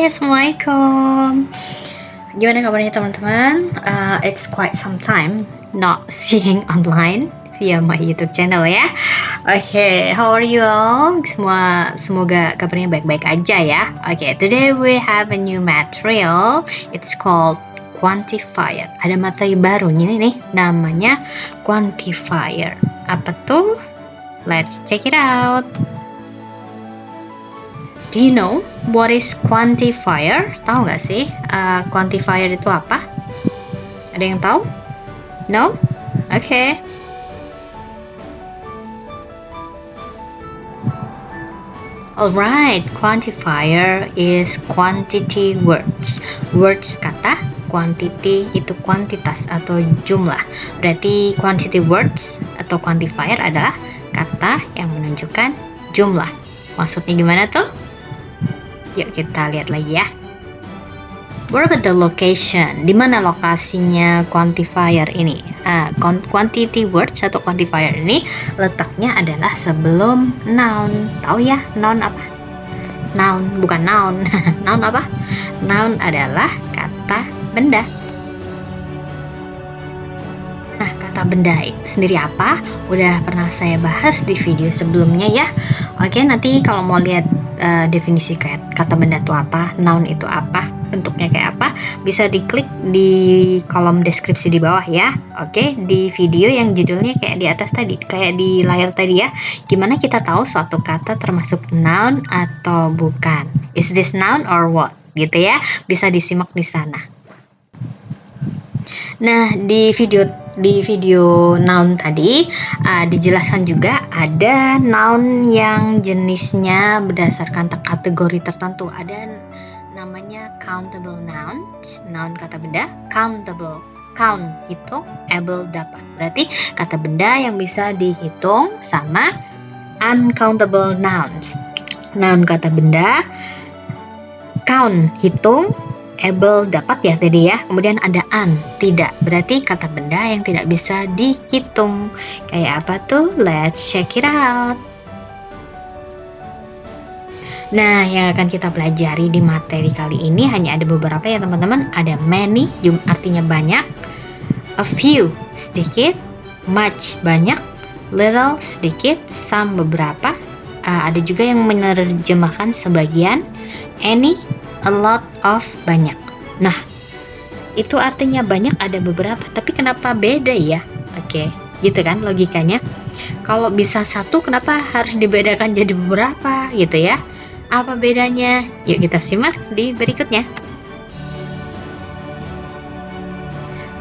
Hai, Assalamualaikum. Gimana kabarnya teman-teman? It's quite some time not seeing online via my YouTube channel ya. Oke, how are you all? Semoga kabarnya baik-baik aja ya. Oke, today we have a new material. It's called quantifier. Ada materi baru ini nih, namanya quantifier. Apa tuh? Let's check it out. Do you know what is quantifier? Tahu nggak sih quantifier itu apa? Ada yang tahu? No? Okay. Alright, quantifier is quantity words. Words kata, quantity itu kuantitas atau jumlah. Berarti quantity words atau quantifier adalah kata yang menunjukkan jumlah. Maksudnya gimana tuh? Yuk kita lihat lagi ya. Where about the location? Di mana lokasinya quantifier ini? Quantity words atau quantifier ini letaknya adalah sebelum noun. Tahu ya noun apa? Noun, bukan noun. Noun apa? Noun adalah kata benda. Nah, kata benda itu sendiri apa? Udah pernah saya bahas di video sebelumnya ya. Oke, nanti kalau mau lihat definisi kata benda itu apa, noun itu apa, bentuknya kayak apa, bisa diklik di kolom deskripsi di bawah ya. Oke, di video yang judulnya kayak di atas tadi, kayak di layar tadi ya. Gimana kita tahu suatu kata termasuk noun atau bukan? Is this noun or what? Gitu ya. Bisa disimak di sana. Nah, di video noun tadi dijelaskan juga ada noun yang jenisnya berdasarkan kategori tertentu. Ada namanya countable nouns, noun kata benda, countable, count hitung, able dapat. Berarti kata benda yang bisa dihitung, sama uncountable nouns, noun kata benda, count hitung, able dapat ya tadi ya. Kemudian ada tidak, berarti kata benda yang tidak bisa dihitung. Kayak apa tuh? Let's check it out. Nah, yang akan kita pelajari di materi kali ini hanya ada beberapa ya teman-teman. Ada many, artinya banyak, a few, sedikit, much, banyak, little, sedikit, some, beberapa. Ada juga yang menerjemahkan sebagian, any, a lot of, banyak. Nah, itu artinya banyak ada beberapa, tapi kenapa beda ya? Oke, gitu kan logikanya. Kalau bisa satu, kenapa harus dibedakan jadi beberapa gitu ya? Apa bedanya? Yuk kita simak di berikutnya.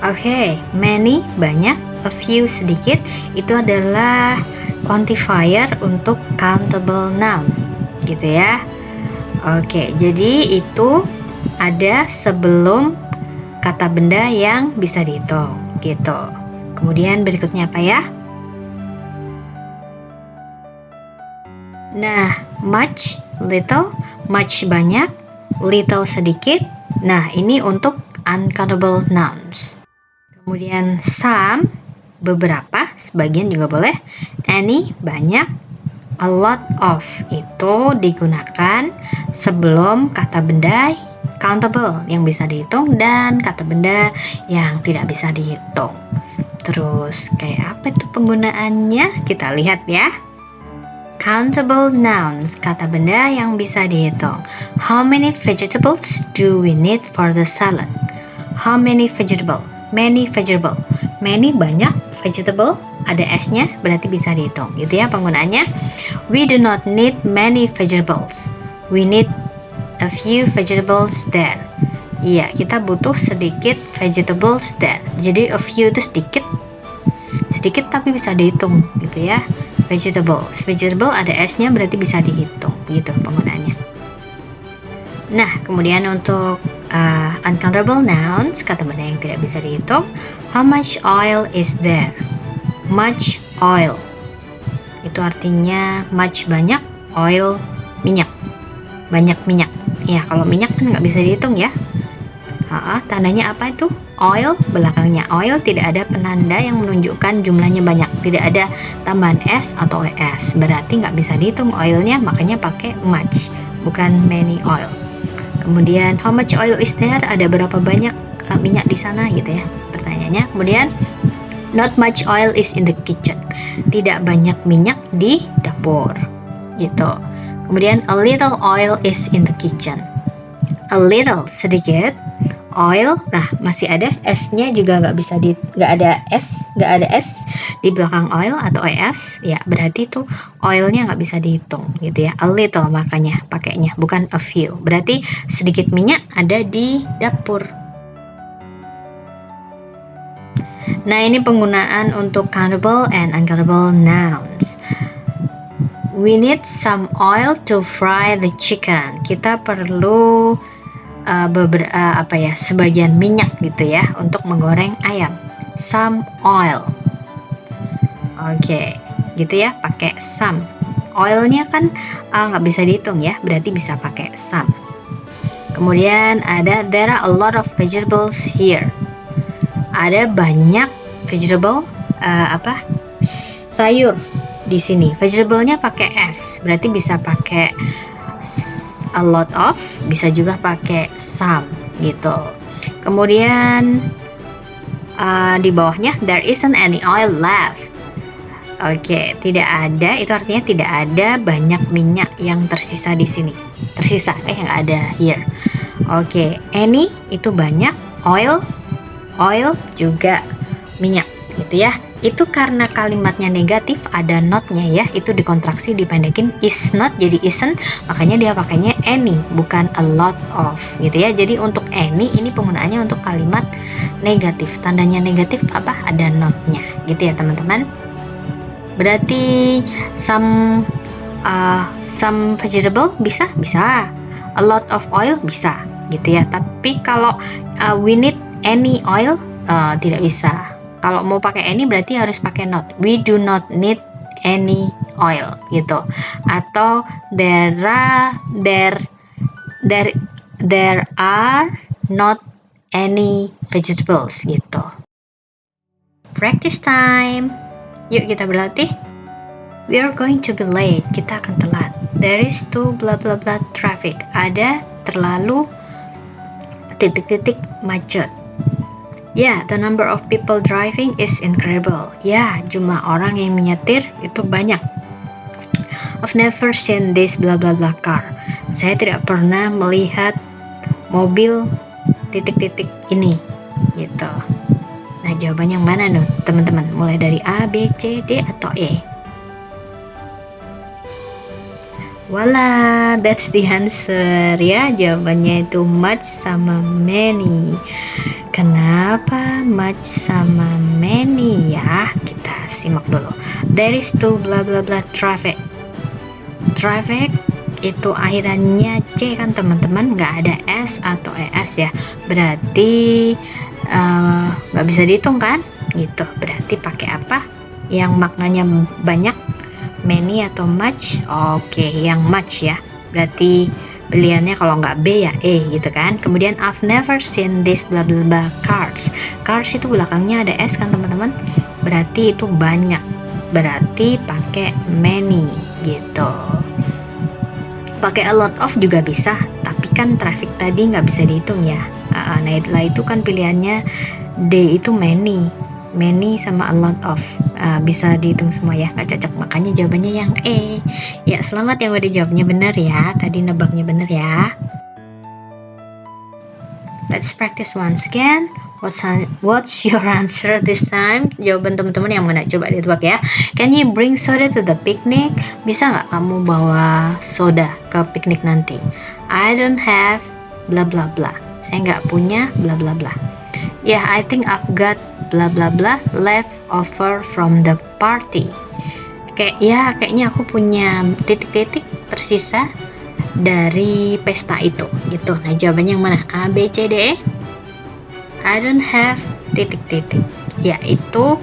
Oke, many, banyak, a few, sedikit, itu adalah quantifier untuk countable noun gitu ya. Oke, jadi itu ada sebelum kata benda yang bisa dihitung gitu. Kemudian berikutnya apa ya? Nah, much, little, much banyak, little sedikit. Nah, ini untuk uncountable nouns. Kemudian some, beberapa, sebagian juga boleh. Any, banyak. A lot of itu digunakan sebelum kata benda countable yang bisa dihitung dan kata benda yang tidak bisa dihitung. Terus kayak apa itu penggunaannya? Kita lihat ya. Countable nouns, kata benda yang bisa dihitung. How many vegetables do we need for the salad? How many vegetable? Many vegetable. Many banyak, vegetable ada s-nya berarti bisa dihitung. Gitu ya penggunaannya. We do not need many vegetables. We need a few vegetables there. Iya, kita butuh sedikit vegetables there. Jadi a few itu sedikit. Sedikit tapi bisa dihitung gitu ya. Vegetables. Vegetable ada s-nya berarti bisa dihitung. Gitu penggunaannya. Nah, kemudian untuk uncountable nouns, kata benda yang tidak bisa dihitung. How much oil is there? Much oil. Itu artinya much banyak, oil minyak. Banyak minyak. Ya, kalau minyak kan nggak bisa dihitung ya. Tandanya apa itu? Oil, belakangnya oil tidak ada penanda yang menunjukkan jumlahnya banyak. Tidak ada tambahan s atau es. Berarti nggak bisa dihitung oilnya, makanya pakai much, bukan many oil. Kemudian how much oil is there? Ada berapa banyak minyak di sana gitu ya pertanyaannya. Kemudian not much oil is in the kitchen. Tidak banyak minyak di dapur gitu. Kemudian a little oil is in the kitchen. A little, sedikit, oil. Nah, masih ada s-nya juga nggak ada s di belakang oil atau es. Ya, berarti itu oilnya nggak bisa dihitung gitu ya. A little makanya pakainya, bukan a few. Berarti sedikit minyak ada di dapur. Nah, ini penggunaan untuk countable and uncountable nouns. We need some oil to fry the chicken. Kita perlu sebagian minyak gitu ya untuk menggoreng ayam. Some oil. Oke, gitu ya, pakai some. Oilnya kan nggak bisa dihitung ya, berarti bisa pakai some. Kemudian ada there are a lot of vegetables here. Ada banyak vegetable sayur di sini. Vegetable-nya pakai s, berarti bisa pakai a lot of, bisa juga pakai some gitu. Kemudian di bawahnya there isn't any oil left. Oke, tidak ada, itu artinya tidak ada banyak minyak yang tersisa di sini. Tersisa, yang ada here. Oke, any itu banyak, oil juga minyak gitu ya. Itu karena kalimatnya negatif, ada not-nya ya, itu dikontraksi dipendekin is not jadi isn't, makanya dia pakainya any, bukan a lot of gitu ya. Jadi untuk any ini penggunaannya untuk kalimat negatif, tandanya negatif apa? Ada not-nya gitu ya teman-teman. Berarti some vegetable bisa, a lot of oil bisa gitu ya. Tapi kalau we need any oil tidak bisa. Kalau mau pakai any berarti harus pakai not. We do not need any oil gitu. Atau there are not any vegetables gitu. Practice time. Yuk kita berlatih. We are going to be late. Kita akan telat. There is too blah blah blah traffic. Ada terlalu titik-titik macet. Ya, the number of people driving is incredible. Ya, jumlah orang yang menyetir itu banyak. I've never seen this blah blah blah car. Saya tidak pernah melihat mobil titik-titik ini gitu. Nah, jawabannya yang mana nih, teman-teman? Mulai dari A, B, C, D atau E? Voila, that's the answer ya. Jawabannya itu much sama many. Kenapa much sama many ya? Kita simak dulu. There is too blah blah blah traffic. Traffic itu akhirannya C kan teman-teman, nggak ada S atau ES ya. Berarti nggak bisa dihitung kan? Gitu. Berarti pakai apa? Yang maknanya banyak, many atau much? Oke, yang much ya. Berarti pilihannya kalau nggak B ya E gitu kan. Kemudian I've never seen this blah blah blah cars. Cars itu belakangnya ada S kan teman-teman. Berarti itu banyak. Berarti pakai many gitu. Pakai a lot of juga bisa, tapi kan traffic tadi nggak bisa dihitung ya. Nah itu kan pilihannya D itu many sama a lot of. Bisa dihitung semua ya, nggak cocok, makanya jawabannya yang E ya. Selamat yang udah jawabnya benar ya, tadi nebaknya benar ya. Let's practice once again. What's your answer this time? Jawaban teman-teman yang mana, coba ditebak ya. Can you bring soda to the picnic? Bisa nggak kamu bawa soda ke piknik nanti? I don't have blah blah blah. Saya nggak punya blah blah blah. Yeah, I think I've got blah blah blah left over from the party. Kayaknya aku punya titik-titik tersisa dari pesta itu gitu. Nah, jawabannya yang mana? A, B, C, D, E? I don't have titik-titik. Ya, itu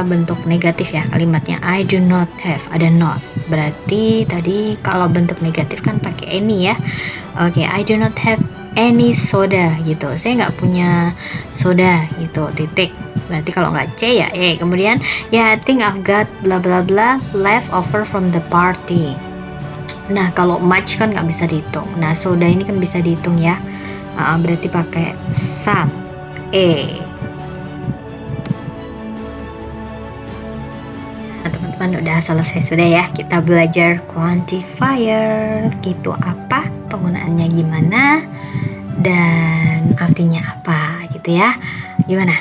bentuk negatif ya kalimatnya. I do not have, ada not. Berarti tadi kalau bentuk negatif kan pakai any ya. Oke, I do not have any soda gitu. Saya nggak punya soda gitu, titik. Berarti kalau nggak C ya E. Kemudian ya, I think I've got blah blah blah left over from the party. Nah, kalau much kan nggak bisa dihitung. Nah, soda ini kan bisa dihitung ya. Berarti pakai some. Nah, teman-teman udah selesai sudah ya. Kita belajar quantifier. Itu apa? Penggunaannya gimana? Dan artinya apa gitu ya. Gimana?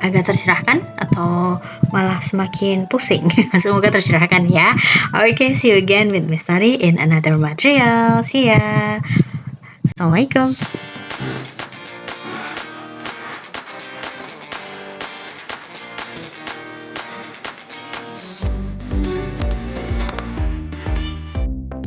Agak tercerahkan atau malah semakin pusing? Semoga tercerahkan ya. Okay, see you again with Miss Tari in another material. See ya. Assalamualaikum.